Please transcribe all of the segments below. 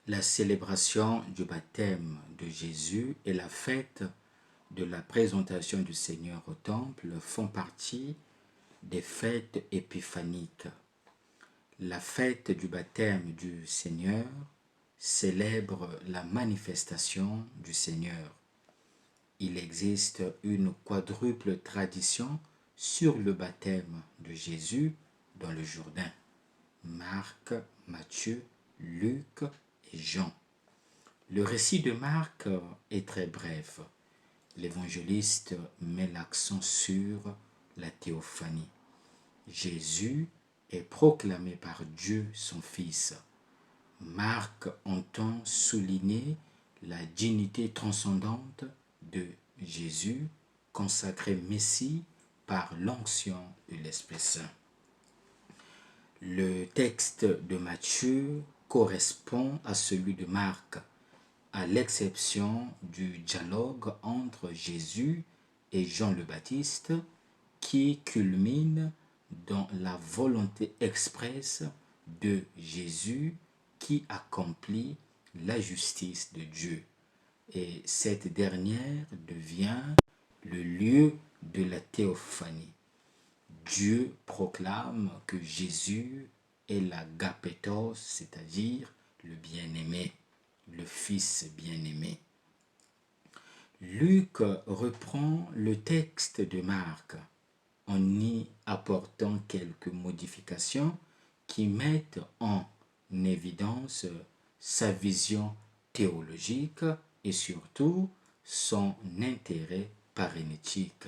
La célébration du baptême de Jésus et la fête de la présentation du Seigneur au temple font partie des fêtes épiphaniques. La fête du baptême du Seigneur célèbre la manifestation du Seigneur. Il existe une quadruple tradition sur le baptême de Jésus dans le Jourdain. Marc, Matthieu, Luc et Jean. Le récit de Marc est très bref. L'évangéliste met l'accent sur la théophanie. Jésus est proclamé par Dieu son Fils. Marc entend souligner la dignité transcendante de Jésus, consacré Messie par l'onction de l'Esprit Saint. Le texte de Matthieu correspond à celui de Marc, à l'exception du dialogue entre Jésus et Jean le Baptiste, qui culmine dans la volonté expresse de Jésus qui accomplit la justice de Dieu. Et cette dernière devient le lieu de la théophanie. Dieu proclame que Jésus est l'agapétos, c'est-à-dire le bien-aimé, le Fils bien-aimé. Luc reprend le texte de Marc en y apportant quelques modifications qui mettent en évidence sa vision théologique et surtout son intérêt parénétique.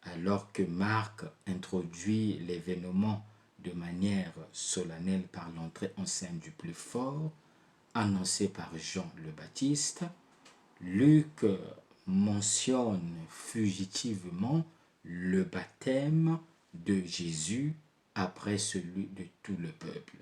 Alors que Marc introduit l'événement de manière solennelle par l'entrée en scène du plus fort, annoncé par Jean le Baptiste, Luc mentionne fugitivement le baptême de Jésus après celui de tout le peuple.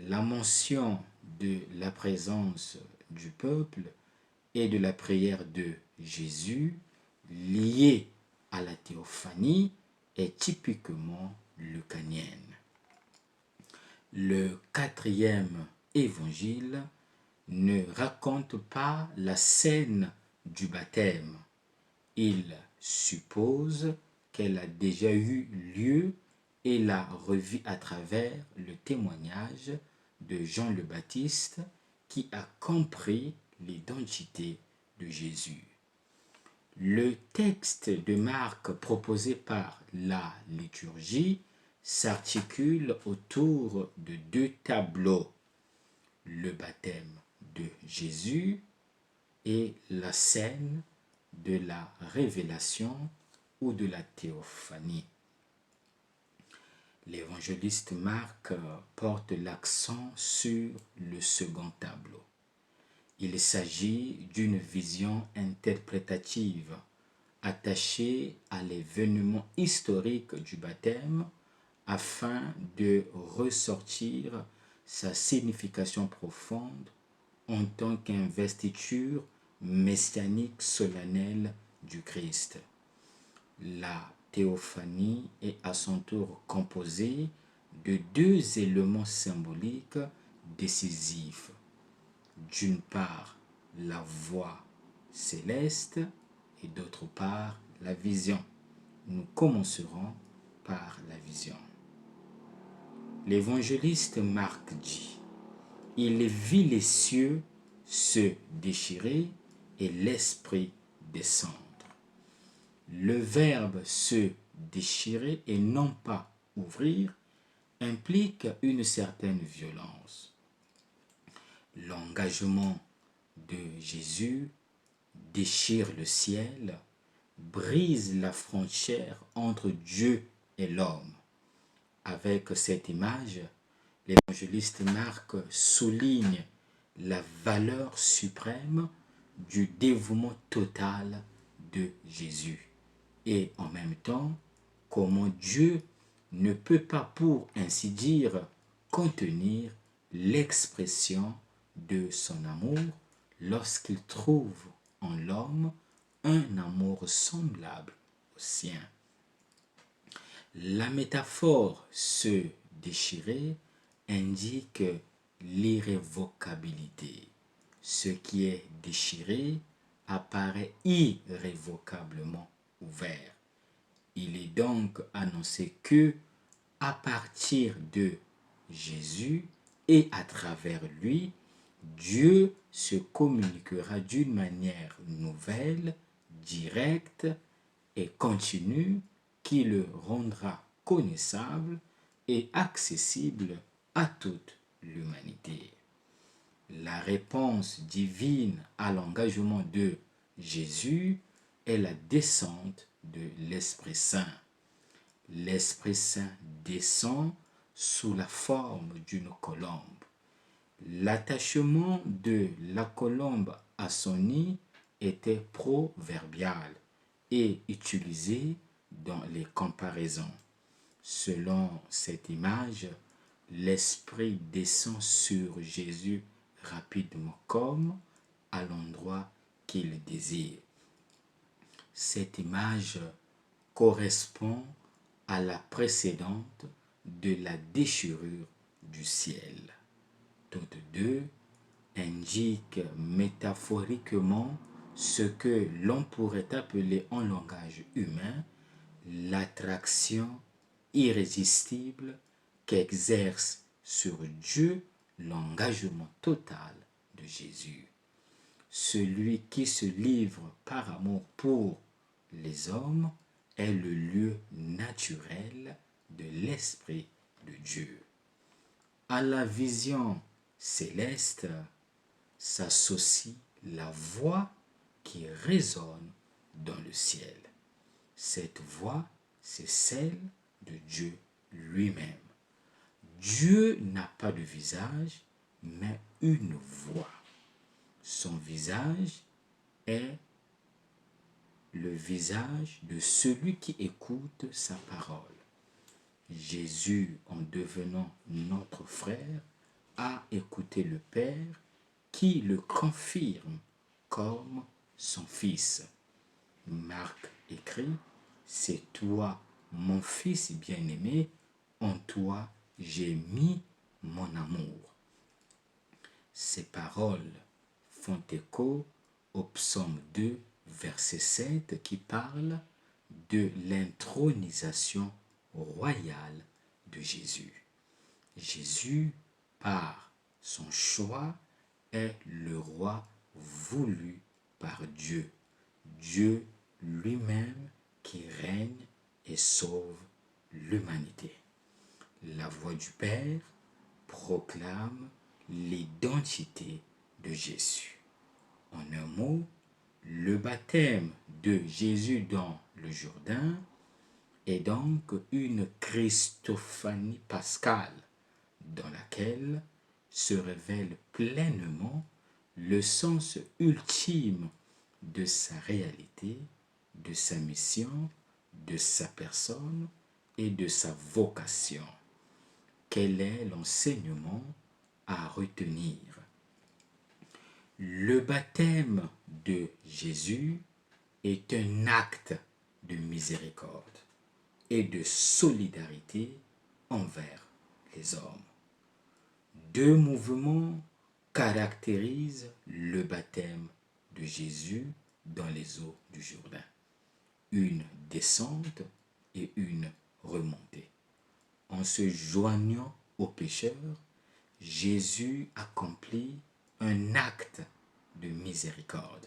La mention de la présence du peuple et de la prière de Jésus liée à la théophanie est typiquement lucanienne. Le quatrième évangile ne raconte pas la scène du baptême. Il suppose qu'elle a déjà eu lieu et l'a revue à travers le témoignage de Jean le Baptiste qui a compris l'identité de Jésus. Le texte de Marc proposé par la liturgie s'articule autour de deux tableaux, le baptême de Jésus et la scène de la révélation ou de la théophanie. L'évangéliste Marc porte l'accent sur le second tableau. Il s'agit d'une vision interprétative attachée à l'événement historique du baptême afin de ressortir sa signification profonde en tant qu'investiture messianique solennelle du Christ. La théophanie est à son tour composée de deux éléments symboliques décisifs. D'une part, la voix céleste et d'autre part, la vision. Nous commencerons par la vision. L'évangéliste Marc dit: « Il vit les cieux se déchirer et l'esprit descendre. » Le verbe se déchirer et non pas ouvrir implique une certaine violence. L'engagement de Jésus déchire le ciel, brise la frontière entre Dieu et l'homme. Avec cette image, l'évangéliste Marc souligne la valeur suprême du dévouement total de Jésus et en même temps comment Dieu ne peut pas, pour ainsi dire, contenir l'expression de son amour lorsqu'il trouve en l'homme un amour semblable au sien. La métaphore se déchirer indique l'irrévocabilité. Ce qui est déchiré apparaît irrévocablement ouvert. Il est donc annoncé que, à partir de Jésus et à travers lui, Dieu se communiquera d'une manière nouvelle, directe et continue qui le rendra connaissable et accessible à toute l'humanité. La réponse divine à l'engagement de Jésus est la descente de l'Esprit Saint. L'Esprit Saint descend sous la forme d'une colombe. L'attachement de la colombe à son nid était proverbial et utilisé dans les comparaisons. Selon cette image, l'Esprit descend sur Jésus rapidement comme à l'endroit qu'il désire. Cette image correspond à la précédente de la déchirure du ciel. Toutes deux indiquent métaphoriquement ce que l'on pourrait appeler en langage humain l'attraction irrésistible qu'exerce sur Dieu l'engagement total de Jésus. Celui qui se livre par amour pour les hommes est le lieu naturel de l'Esprit de Dieu. À la vision céleste s'associe la voix qui résonne dans le ciel. Cette voix, c'est celle de Dieu lui-même. Dieu n'a pas de visage, mais une voix. Son visage est le visage de celui qui écoute sa parole. Jésus, en devenant notre frère, a écouté le Père qui le confirme comme son Fils. Marc écrit, « C'est toi, mon Fils bien-aimé, en toi j'ai mis mon amour. » Ces paroles font écho au psaume 2, verset 7, qui parle de l'intronisation royale de Jésus. Jésus, par son choix, est le roi voulu par Dieu. Dieu lui-même qui règne et sauve l'humanité. La voix du Père proclame l'identité de Jésus. En un mot, le baptême de Jésus dans le Jourdain est donc une Christophanie pascale dans laquelle se révèle pleinement le sens ultime de sa réalité, de sa mission, de sa personne et de sa vocation. Quel est l'enseignement à retenir? Le baptême de Jésus est un acte de miséricorde et de solidarité envers les hommes. Deux mouvements caractérisent le baptême de Jésus dans les eaux du Jourdain. Une descente et une remontée. En se joignant aux pécheurs, Jésus accomplit un acte de miséricorde.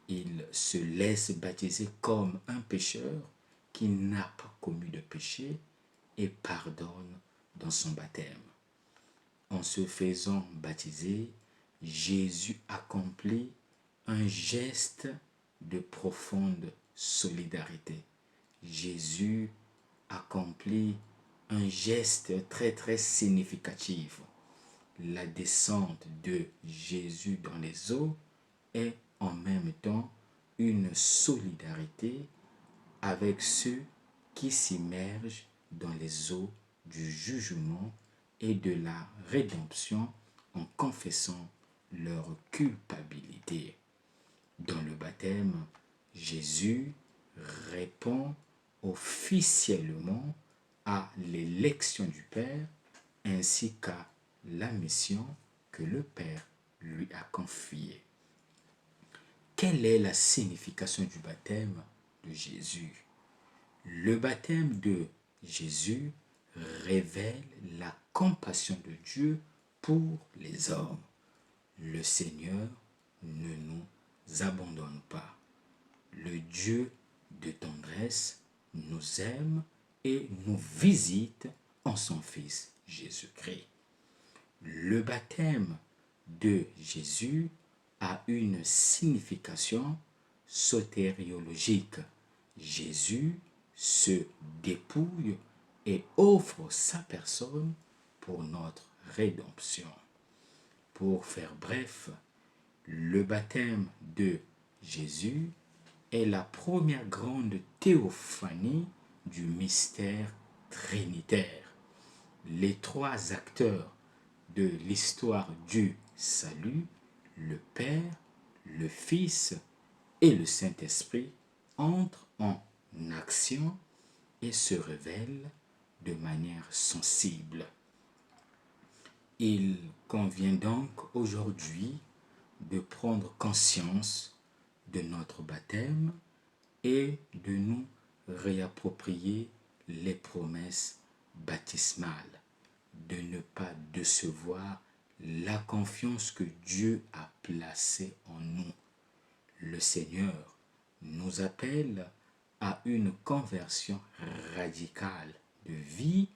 Il se laisse baptiser comme un pécheur qui n'a pas commis de péché et pardonne dans son baptême. En se faisant baptiser, Jésus accomplit un geste de profonde solidarité. Jésus accomplit un geste très significatif. La descente de Jésus dans les eaux est en même temps une solidarité avec ceux qui s'immergent dans les eaux du jugement et de la rédemption en confessant leur culpabilité. Dans le baptême, Jésus répond officiellement à l'élection du Père ainsi qu'à la mission que le Père lui a confiée. Quelle est la signification du baptême de Jésus? Le baptême de Jésus révèle la compassion de Dieu pour les hommes. Le Seigneur ne nous abandonne pas. Le Dieu de tendresse nous aime et nous visite en son Fils Jésus-Christ. Le baptême de Jésus a une signification sotériologique. Jésus se dépouille et offre sa personne pour notre rédemption. Pour faire bref, le baptême de Jésus est la première grande théophanie du mystère trinitaire. Les trois acteurs de l'histoire du salut, le Père, le Fils et le Saint-Esprit, entrent en action et se révèlent de manière sensible. Il convient donc aujourd'hui de prendre conscience de notre baptême et de nous réapproprier les promesses baptismales, de ne pas décevoir la confiance que Dieu a placée en nous. Le Seigneur nous appelle à une conversion radicale de vie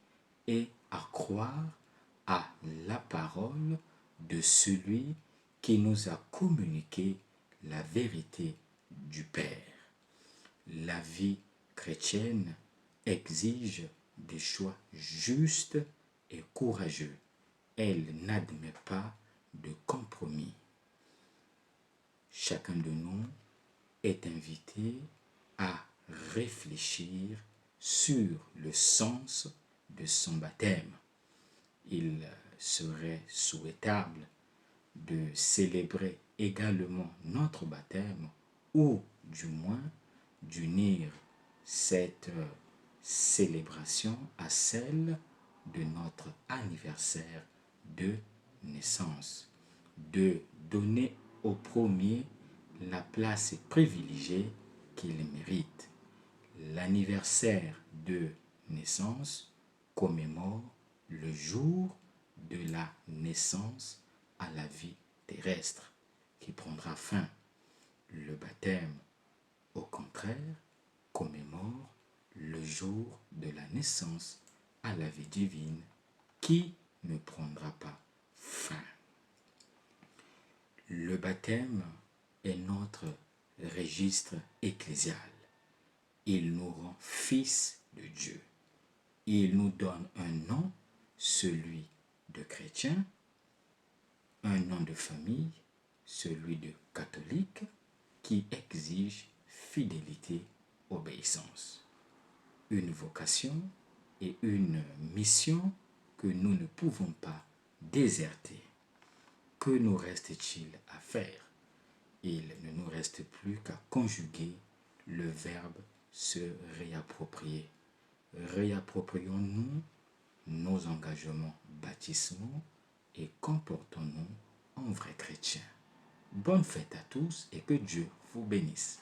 et à croire à la parole de celui qui nous a communiqué la vérité du Père. La vie chrétienne exige des choix justes et courageux. Elle n'admet pas de compromis. Chacun de nous est invité à réfléchir sur le sens de son baptême. Il serait souhaitable de célébrer également notre baptême ou du moins d'unir cette célébration à celle de notre anniversaire de naissance, de donner au premier la place privilégiée qu'il mérite. L'anniversaire de naissance commémore le jour de la naissance à la vie terrestre qui prendra fin. Le baptême, au contraire, commémore le jour de la naissance à la vie divine qui ne prendra pas fin. Le baptême est notre registre ecclésial. Il nous rend fils de Dieu. Il nous donne un nom, celui de chrétien, un nom de famille, celui de catholique, qui exige fidélité, obéissance. Une vocation et une mission que nous ne pouvons pas déserter. Que nous reste-t-il à faire? Il ne nous reste plus qu'à conjuguer le verbe se réapproprier. Réapproprions-nous nos engagements baptismaux et comportons-nous en vrais chrétiens. Bonne fête à tous et que Dieu vous bénisse.